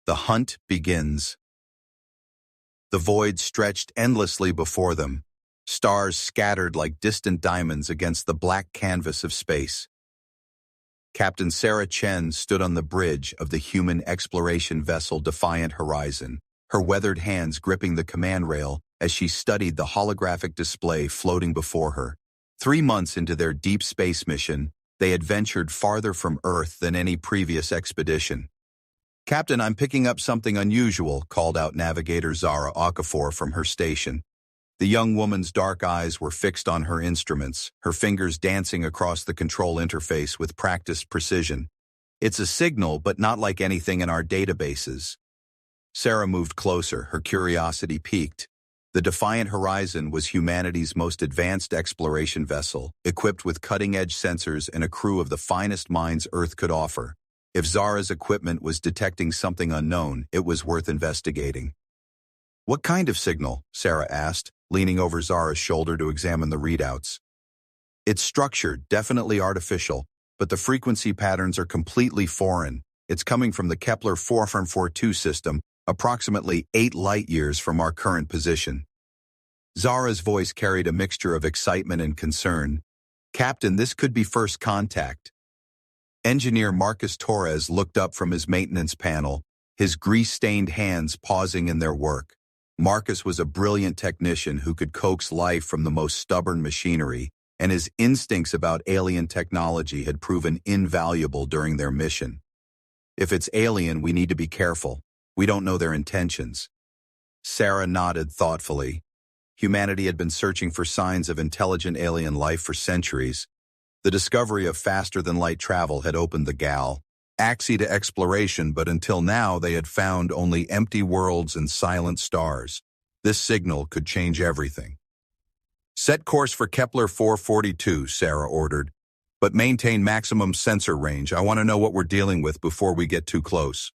The hunt begins. The void stretched endlessly before them, stars scattered like distant diamonds against the black canvas of space. Captain Sarah Chen stood on the bridge of the human exploration vessel Defiant Horizon, her weathered hands gripping the command rail as she studied the holographic display floating before her. 3 months into their deep space mission, they had ventured farther from Earth than any previous expedition. "Captain, I'm picking up something unusual," called out navigator Zara Okafor from her station. The young woman's dark eyes were fixed on her instruments, her fingers dancing across the control interface with practiced precision. "It's a signal, but not like anything in our databases." Sarah moved closer, her curiosity piqued. The Defiant Horizon was humanity's most advanced exploration vessel, equipped with cutting-edge sensors and a crew of the finest minds Earth could offer. If Zara's equipment was detecting something unknown, it was worth investigating. "What kind of signal?" Sarah asked, leaning over Zara's shoulder to examine the readouts. "It's structured, definitely artificial, but the frequency patterns are completely foreign. It's coming from the Kepler 442 system, approximately 8 light-years from our current position." Zara's voice carried a mixture of excitement and concern. "Captain, this could be first contact." Engineer Marcus Torres looked up from his maintenance panel, his grease-stained hands pausing in their work. Marcus was a brilliant technician who could coax life from the most stubborn machinery, and his instincts about alien technology had proven invaluable during their mission. "If it's alien, we need to be careful. We don't know their intentions." Sarah nodded thoughtfully. Humanity had been searching for signs of intelligent alien life for centuries. The discovery of faster-than-light travel had opened the galaxy to exploration, but until now they had found only empty worlds and silent stars. This signal could change everything. "Set course for Kepler 442, Sarah ordered. "But maintain maximum sensor range. I want to know what we're dealing with before we get too close."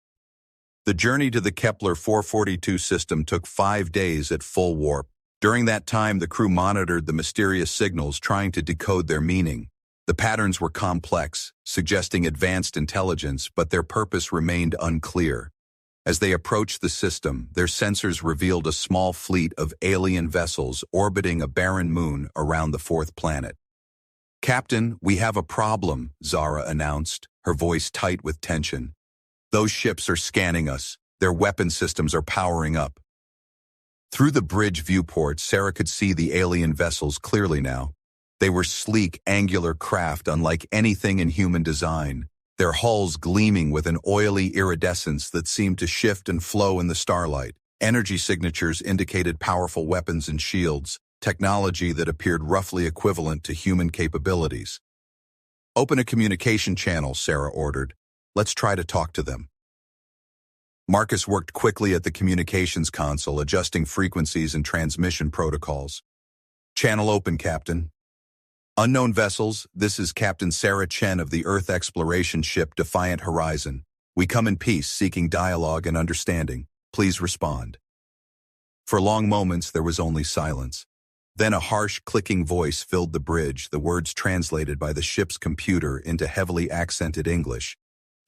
The journey to the Kepler 442 system took 5 days at full warp. During that time, the crew monitored the mysterious signals, trying to decode their meaning. The patterns were complex, suggesting advanced intelligence, but their purpose remained unclear. As they approached the system, their sensors revealed a small fleet of alien vessels orbiting a barren moon around the 4th planet. "Captain, we have a problem," Zara announced, her voice tight with tension. "Those ships are scanning us. Their weapon systems are powering up." Through the bridge viewport, Sarah could see the alien vessels clearly now. They were sleek, angular craft unlike anything in human design, their hulls gleaming with an oily iridescence that seemed to shift and flow in the starlight. Energy signatures indicated powerful weapons and shields, technology that appeared roughly equivalent to human capabilities. "Open a communication channel," Sarah ordered. "Let's try to talk to them." Marcus worked quickly at the communications console, adjusting frequencies and transmission protocols. "Channel open, Captain." "Unknown vessels, this is Captain Sarah Chen of the Earth exploration ship Defiant Horizon. We come in peace, seeking dialogue and understanding. Please respond." For long moments, there was only silence. Then a harsh, clicking voice filled the bridge, the words translated by the ship's computer into heavily accented English.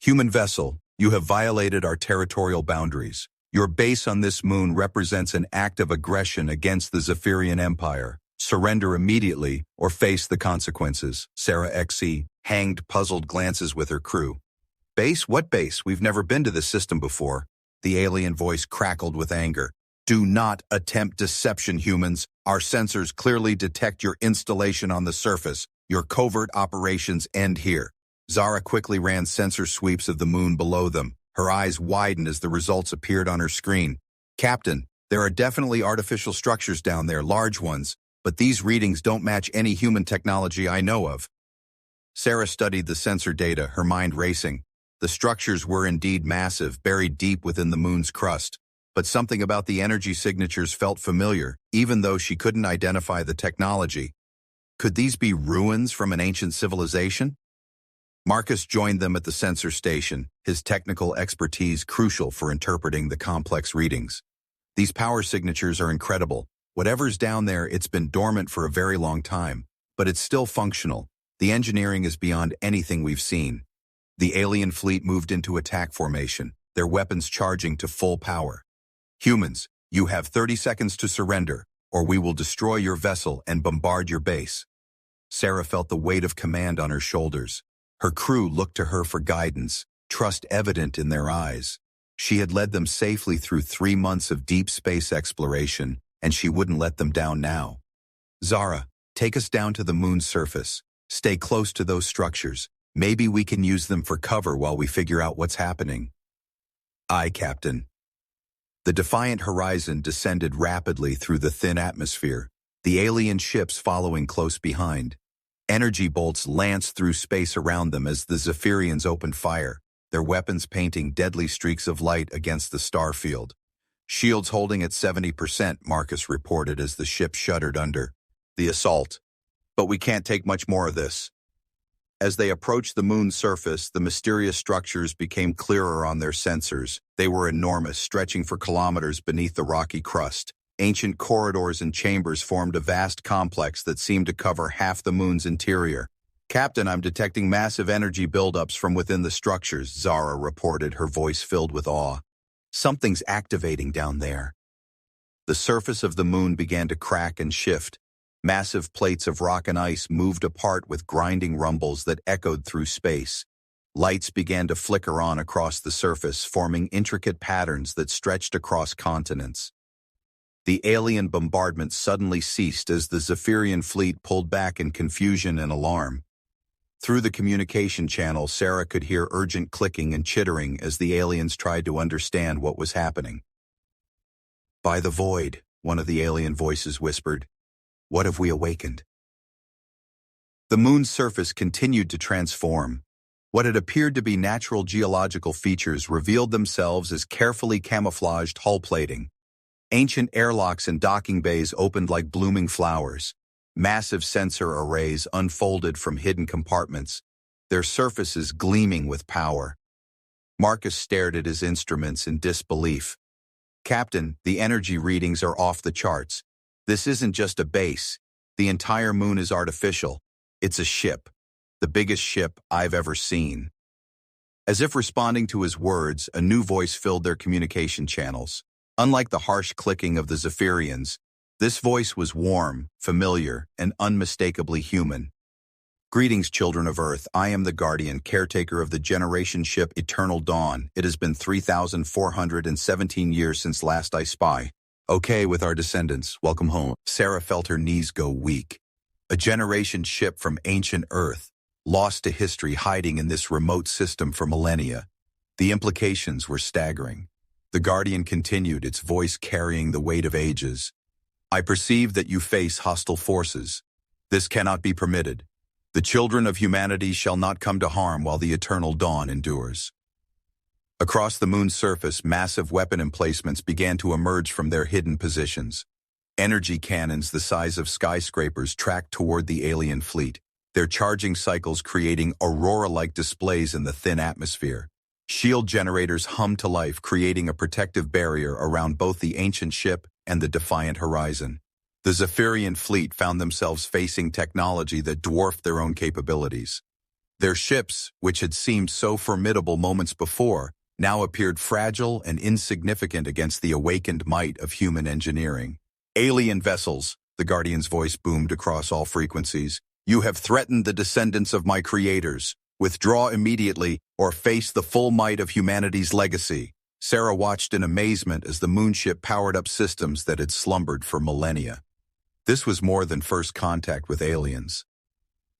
"Human vessel, you have violated our territorial boundaries. Your base on this moon represents an act of aggression against the Zephyrian Empire. Surrender immediately or face the consequences." Sarah XE hanged puzzled glances with her crew. "Base? What base? We've never been to this system before." The alien voice crackled with anger. "Do not attempt deception, humans. Our sensors clearly detect your installation on the surface. Your covert operations end here." Zara quickly ran sensor sweeps of the moon below them. Her eyes widened as the results appeared on her screen. "Captain, there are definitely artificial structures down there, large ones, but these readings don't match any human technology I know of." Sarah studied the sensor data, her mind racing. The structures were indeed massive, buried deep within the moon's crust. But something about the energy signatures felt familiar, even though she couldn't identify the technology. Could these be ruins from an ancient civilization? Marcus joined them at the sensor station, his technical expertise crucial for interpreting the complex readings. "These power signatures are incredible. Whatever's down there, it's been dormant for a very long time, but it's still functional. The engineering is beyond anything we've seen." The alien fleet moved into attack formation. their weapons charging to full power. Humans, you have 30 seconds to surrender, or we will destroy your vessel and bombard your base. Sarah felt the weight of command on her shoulders. Her crew looked to her for guidance, trust evident in their eyes. She had led them safely through 3 months of deep space exploration, and she wouldn't let them down now. Zara, take us down to the moon's surface. Stay close to those structures. Maybe we can use them for cover while we figure out what's happening. Aye, Captain. The defiant horizon descended rapidly through the thin atmosphere, the alien ships following close behind. Energy bolts lanced through space around them as the Zephyrians opened fire, their weapons painting deadly streaks of light against the star field. Shields holding at 70%, Marcus reported as the ship shuddered under the assault. But we can't take much more of this. As they approached the moon's surface, the mysterious structures became clearer on their sensors. They were enormous, stretching for kilometers beneath the rocky crust. Ancient corridors and chambers formed a vast complex that seemed to cover half the moon's interior. Captain, I'm detecting massive energy buildups from within the structures, Zara reported, her voice filled with awe. Something's activating down there. The surface of the moon began to crack and shift. Massive plates of rock and ice moved apart with grinding rumbles that echoed through space. Lights began to flicker on across the surface, forming intricate patterns that stretched across continents. The alien bombardment suddenly ceased as the Zephyrian fleet pulled back in confusion and alarm. Through the communication channel, Sarah could hear urgent clicking and chittering as the aliens tried to understand what was happening. By the void, one of the alien voices whispered. What have we awakened? The moon's surface continued to transform. What had appeared to be natural geological features revealed themselves as carefully camouflaged hull plating. Ancient airlocks and docking bays opened like blooming flowers. Massive sensor arrays unfolded from hidden compartments, their surfaces gleaming with power. Marcus stared at his instruments in disbelief. Captain, the energy readings are off the charts. This isn't just a base. The entire moon is artificial. It's a ship. The biggest ship I've ever seen. As if responding to his words, a new voice filled their communication channels. Unlike the harsh clicking of the Zephyrians, this voice was warm, familiar, and unmistakably human. Greetings, children of Earth. I am the guardian, caretaker of the generation ship Eternal Dawn. It has been 3,417 years since last I spy. Okay, with our descendants, welcome home. Sarah felt her knees go weak. A generation ship from ancient Earth, lost to history, hiding in this remote system for millennia. The implications were staggering. The Guardian continued, its voice carrying the weight of ages. I perceive that you face hostile forces. This cannot be permitted. The children of humanity shall not come to harm while the Eternal Dawn endures. Across the moon's surface, massive weapon emplacements began to emerge from their hidden positions. Energy cannons the size of skyscrapers tracked toward the alien fleet, their charging cycles creating aurora-like displays in the thin atmosphere. Shield generators hummed to life, creating a protective barrier around both the ancient ship and the defiant horizon. The Zephyrian fleet found themselves facing technology that dwarfed their own capabilities. Their ships, which had seemed so formidable moments before, now appeared fragile and insignificant against the awakened might of human engineering. Alien vessels, the Guardian's voice boomed across all frequencies. You have threatened the descendants of my creators. Withdraw immediately or face the full might of humanity's legacy. Sarah watched in amazement as the moonship powered up systems that had slumbered for millennia. This was more than first contact with aliens.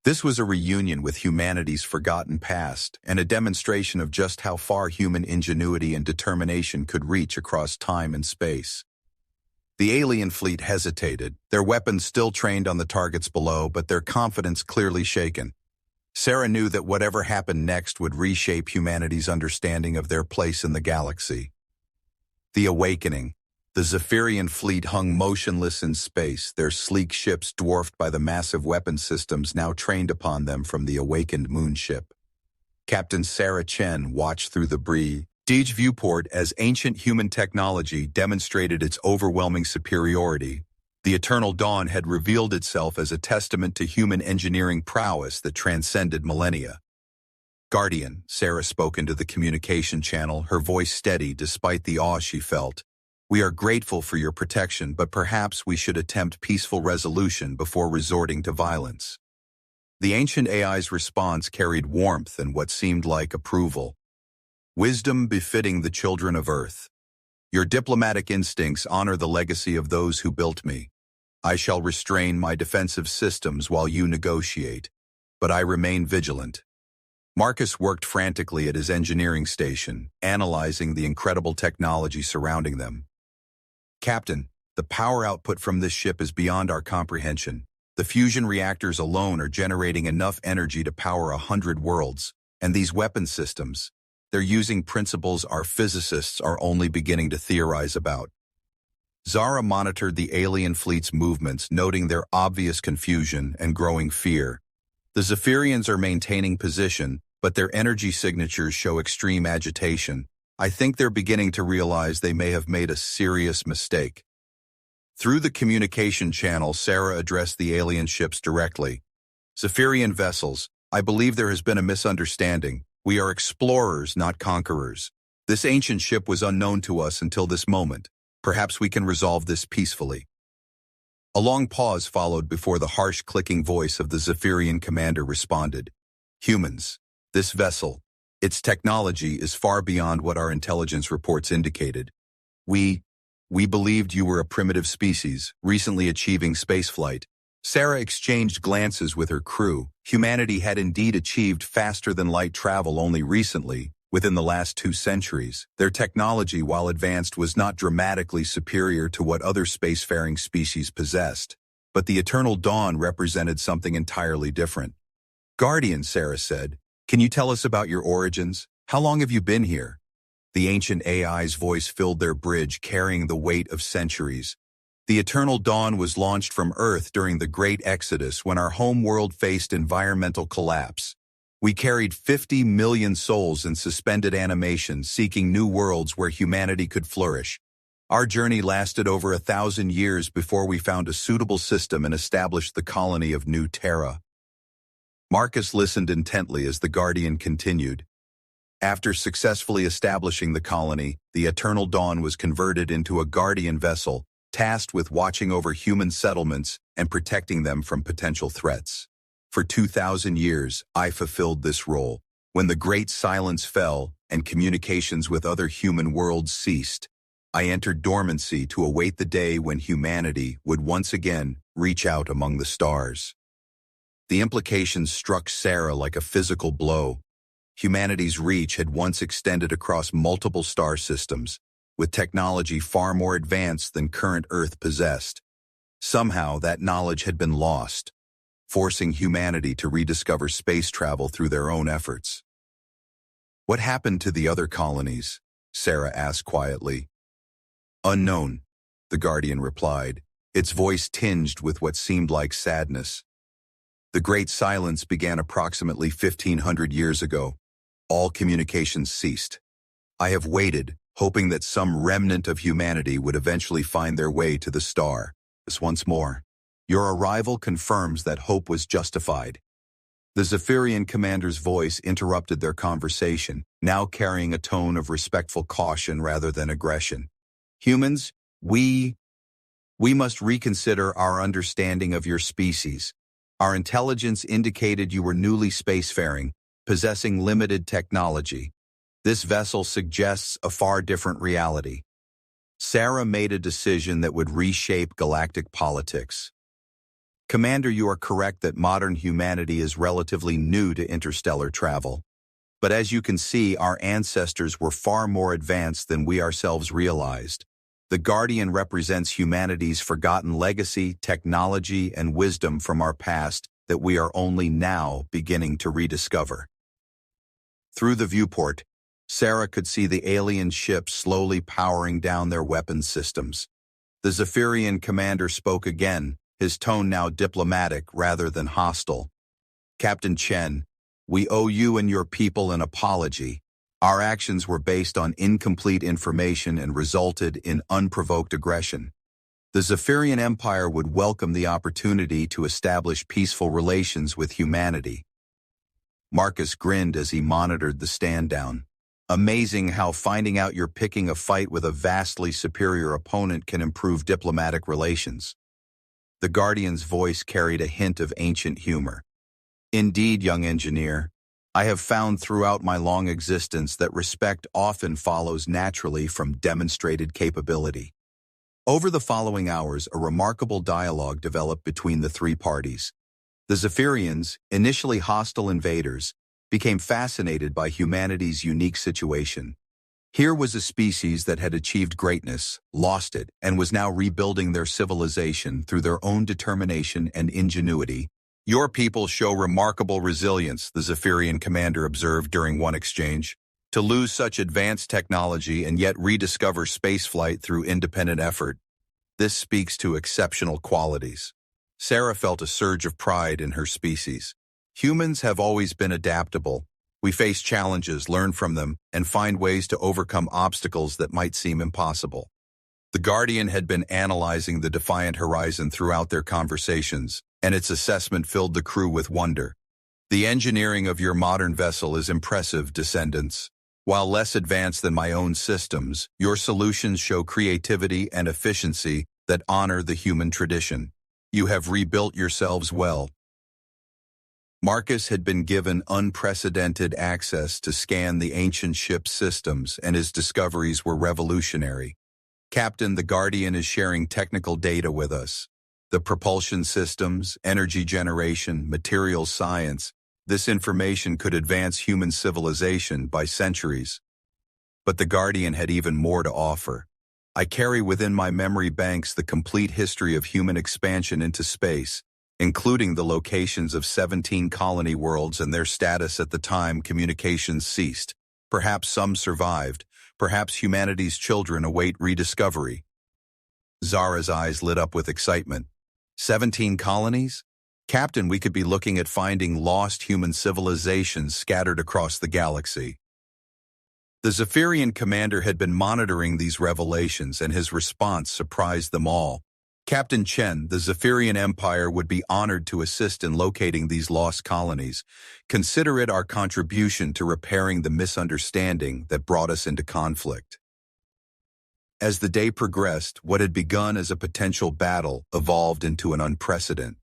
This was a reunion with humanity's forgotten past and a demonstration of just how far human ingenuity and determination could reach across time and space. The alien fleet hesitated, their weapons still trained on the targets below, but their confidence clearly shaken. Sarah knew that whatever happened next would reshape humanity's understanding of their place in the galaxy. The awakening. The Zephyrian fleet hung motionless in space, their sleek ships dwarfed by the massive weapon systems now trained upon them from the awakened moonship. Captain Sarah Chen watched through the bridge viewport as ancient human technology demonstrated its overwhelming superiority. The Eternal Dawn had revealed itself as a testament to human engineering prowess that transcended millennia. Guardian, Sarah spoke into the communication channel, her voice steady despite the awe she felt. We are grateful for your protection, but perhaps we should attempt peaceful resolution before resorting to violence. The ancient AI's response carried warmth and what seemed like approval. Wisdom befitting the children of Earth. Your diplomatic instincts honor the legacy of those who built me. I shall restrain my defensive systems while you negotiate, but I remain vigilant. Marcus worked frantically at his engineering station, analyzing the incredible technology surrounding them. Captain, the power output from this ship is beyond our comprehension. The fusion reactors alone are generating enough energy to power 100 worlds, and these weapon systems, they're using principles our physicists are only beginning to theorize about. Zara monitored the alien fleet's movements, noting their obvious confusion and growing fear. The Zephyrians are maintaining position, but their energy signatures show extreme agitation. I think they're beginning to realize they may have made a serious mistake. Through the communication channel, Sarah addressed the alien ships directly. Zephyrian vessels, I believe there has been a misunderstanding. We are explorers, not conquerors. This ancient ship was unknown to us until this moment. Perhaps we can resolve this peacefully. A long pause followed before the harsh clicking voice of the Zephyrian commander responded. Humans, this vessel, its technology is far beyond what our intelligence reports indicated. We believed you were a primitive species, recently achieving spaceflight. Sarah exchanged glances with her crew. Humanity had indeed achieved faster-than-light travel only recently, within the last 2 centuries. Their technology, while advanced, was not dramatically superior to what other spacefaring species possessed. But the eternal dawn represented something entirely different. Guardian, Sarah said, can you tell us about your origins? How long have you been here? The ancient AI's voice filled their bridge, carrying the weight of centuries. The eternal dawn was launched from Earth during the Great Exodus when our home world faced environmental collapse. We carried 50 million souls in suspended animation, seeking new worlds where humanity could flourish. Our journey lasted over 1,000 years before we found a suitable system and established the colony of New Terra. Marcus listened intently as the Guardian continued. After successfully establishing the colony, the Eternal Dawn was converted into a Guardian vessel, tasked with watching over human settlements and protecting them from potential threats. For 2,000 years, I fulfilled this role. When the Great Silence fell and communications with other human worlds ceased, I entered dormancy to await the day when humanity would once again reach out among the stars. The implications struck Sarah like a physical blow. Humanity's reach had once extended across multiple star systems, with technology far more advanced than current Earth possessed. Somehow, that knowledge had been lost, forcing humanity to rediscover space travel through their own efforts. What happened to the other colonies? Sarah asked quietly. Unknown, the Guardian replied, its voice tinged with what seemed like sadness. The Great Silence began approximately 1,500 years ago. All communications ceased. I have waited, hoping that some remnant of humanity would eventually find their way to the star. Once more. Your arrival confirms that hope was justified. The Zephyrian commander's voice interrupted their conversation, now carrying a tone of respectful caution rather than aggression. Humans, we must reconsider our understanding of your species. Our intelligence indicated you were newly spacefaring, possessing limited technology. This vessel suggests a far different reality. Sarah made a decision that would reshape galactic politics. Commander, you are correct that modern humanity is relatively new to interstellar travel. But as you can see, our ancestors were far more advanced than we ourselves realized. The Guardian represents humanity's forgotten legacy, technology, and wisdom from our past that we are only now beginning to rediscover. Through the viewport, Sarah could see the alien ships slowly powering down their weapons systems. The Zephyrian commander spoke again, his tone now diplomatic rather than hostile. Captain Chen, we owe you and your people an apology. Our actions were based on incomplete information and resulted in unprovoked aggression. The Zephyrian Empire would welcome the opportunity to establish peaceful relations with humanity. Marcus grinned as he monitored the stand-down. Amazing how finding out you're picking a fight with a vastly superior opponent can improve diplomatic relations. The Guardian's voice carried a hint of ancient humor. Indeed, young engineer, I have found throughout my long existence that respect often follows naturally from demonstrated capability. Over the following hours, a remarkable dialogue developed between the three parties. The Zephyrians, initially hostile invaders, became fascinated by humanity's unique situation. Here was a species that had achieved greatness, lost it, and was now rebuilding their civilization through their own determination and ingenuity. Your people show remarkable resilience, the Zephyrian commander observed during one exchange. To lose such advanced technology and yet rediscover spaceflight through independent effort, this speaks to exceptional qualities. Sarah felt a surge of pride in her species. Humans have always been adaptable. We face challenges, learn from them, and find ways to overcome obstacles that might seem impossible. The Guardian had been analyzing the defiant horizon throughout their conversations, and its assessment filled the crew with wonder. The engineering of your modern vessel is impressive, descendants. While less advanced than my own systems, your solutions show creativity and efficiency that honor the human tradition. You have rebuilt yourselves well. Marcus had been given unprecedented access to scan the ancient ship's systems, and his discoveries were revolutionary. Captain, the Guardian is sharing technical data with us. The propulsion systems, energy generation, materials science, this information could advance human civilization by centuries. But the Guardian had even more to offer. I carry within my memory banks the complete history of human expansion into space, including the locations of 17 colony worlds and their status at the time communications ceased. Perhaps some survived. Perhaps humanity's children await rediscovery. Zara's eyes lit up with excitement. 17 colonies? Captain, we could be looking at finding lost human civilizations scattered across the galaxy. The Zephyrian commander had been monitoring these revelations, and his response surprised them all. Captain Chen, the Zephyrian Empire would be honored to assist in locating these lost colonies. Consider it our contribution to repairing the misunderstanding that brought us into conflict. As the day progressed, what had begun as a potential battle evolved into an unprecedented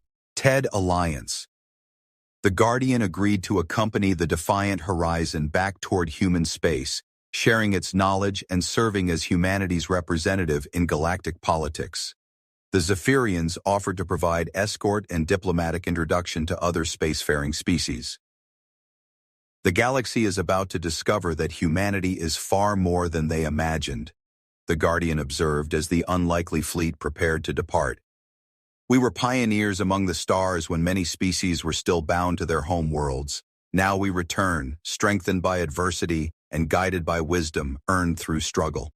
alliance. The Guardian agreed to accompany the defiant horizon back toward human space, sharing its knowledge and serving as humanity's representative in galactic politics. The Zephyrians offered to provide escort and diplomatic introduction to other spacefaring species. The galaxy is about to discover that humanity is far more than they imagined, the Guardian observed as the unlikely fleet prepared to depart. We were pioneers among the stars when many species were still bound to their home worlds. Now we return, strengthened by adversity and guided by wisdom earned through struggle.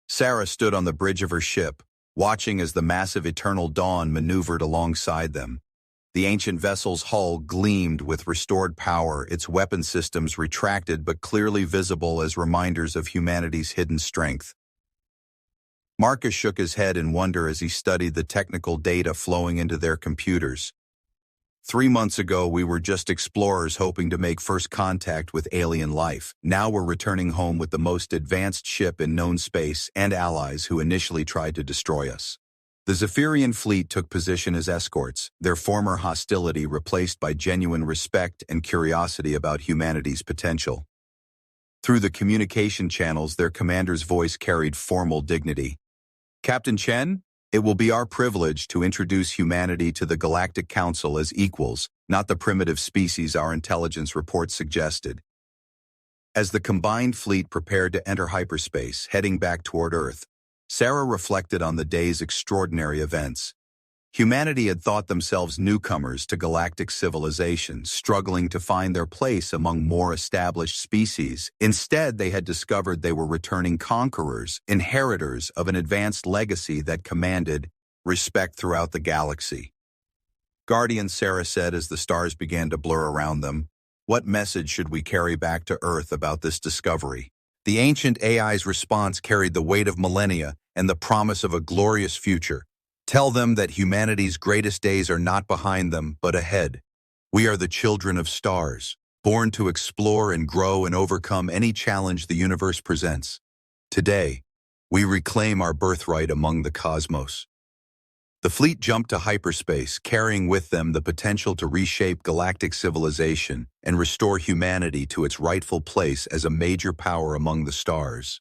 Sarah stood on the bridge of her ship, watching as the massive Eternal Dawn maneuvered alongside them. The ancient vessel's hull gleamed with restored power, its weapon systems retracted but clearly visible as reminders of humanity's hidden strength. Marcus shook his head in wonder as he studied the technical data flowing into their computers. 3 months ago, we were just explorers hoping to make first contact with alien life. Now we're returning home with the most advanced ship in known space and allies who initially tried to destroy us. The Zephyrian fleet took position as escorts, their former hostility replaced by genuine respect and curiosity about humanity's potential. Through the communication channels, their commander's voice carried formal dignity. Captain Chen, it will be our privilege to introduce humanity to the Galactic Council as equals, not the primitive species our intelligence reports suggested. As the combined fleet prepared to enter hyperspace, heading back toward Earth, Sarah reflected on the day's extraordinary events. Humanity had thought themselves newcomers to galactic civilization, struggling to find their place among more established species. Instead, they had discovered they were returning conquerors, inheritors of an advanced legacy that commanded respect throughout the galaxy. Guardian, Sarah said as the stars began to blur around them, what message should we carry back to Earth about this discovery? The ancient AI's response carried the weight of millennia and the promise of a glorious future. Tell them that humanity's greatest days are not behind them, but ahead. We are the children of stars, born to explore and grow and overcome any challenge the universe presents. Today, we reclaim our birthright among the cosmos. The fleet jumped to hyperspace, carrying with them the potential to reshape galactic civilization and restore humanity to its rightful place as a major power among the stars.